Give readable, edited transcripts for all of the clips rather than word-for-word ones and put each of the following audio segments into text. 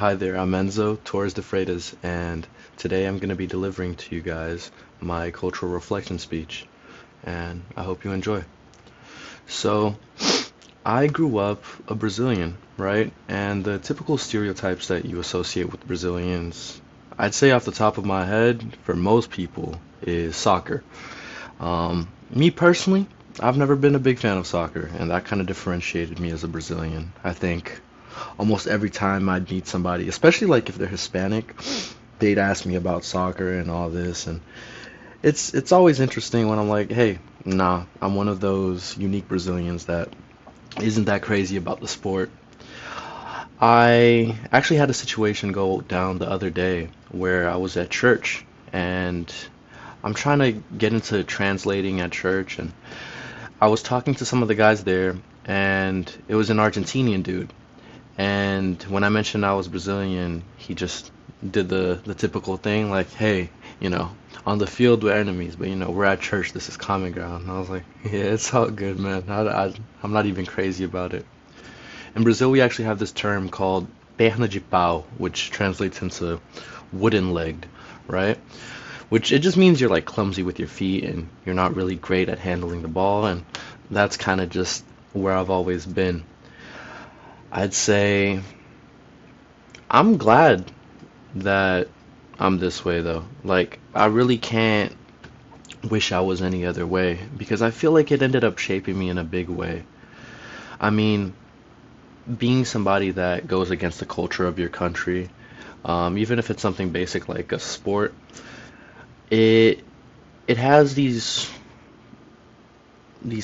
Hi there, I'm Enzo Torres de Freitas, and today I'm going to be delivering to you guys my cultural reflection speech, and I hope you enjoy. So, I grew up a Brazilian, right? And the typical stereotypes that you associate with Brazilians, I'd say off the top of my head, for most people, is soccer. Me personally, I've never been a big fan of soccer, and that kind of differentiated me as a Brazilian. I think almost every time I'd meet somebody, especially like if they're Hispanic, they'd ask me about soccer and all this, and it's always interesting when I'm like, hey, nah, I'm one of those unique Brazilians that isn't that crazy about the sport. I actually had a situation go down the other day where I was at church and I'm trying to get into translating at church, and I was talking to some of the guys there, and it was an Argentinian dude. And when I mentioned I was Brazilian, he just did the typical thing, like, hey, you know, on the field we're enemies, but we're at church, this is common ground. And I was like, yeah, it's all good, man. I'm not even crazy about it. In Brazil, we actually have this term called perna de pau, which translates into wooden legged, right? Which it just means you're like clumsy with your feet and you're not really great at handling the ball, and that's kind of just where I've always been. I'd say I'm glad that I'm this way though. Like, I really can't wish I was any other way because I feel like it ended up shaping me in a big way. I mean, being somebody that goes against the culture of your country, even if it's something basic like a sport, it it has these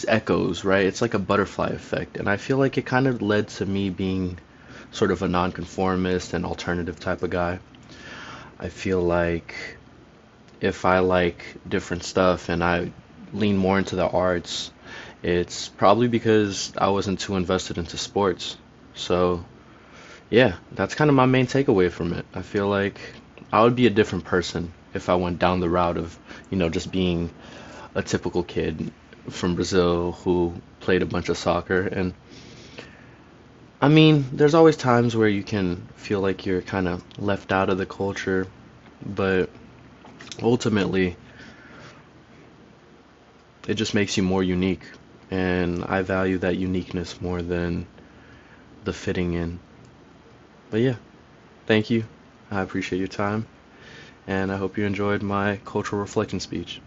echoes, right? It's like a butterfly effect, and I feel like it kind of led to me being sort of a nonconformist and alternative type of guy. I feel like if I like different stuff and I lean more into the arts, it's probably because I wasn't too invested into sports. So, yeah, that's kind of my main takeaway from it. I feel like I would be a different person if I went down the route of, just being a typical kid from Brazil who played a bunch of soccer. And I mean, there's always times where you can feel like you're kind of left out of the culture, but ultimately, it just makes you more unique. And I value that uniqueness more than the fitting in. But yeah, thank you. I appreciate your time, and I hope you enjoyed my cultural reflection speech.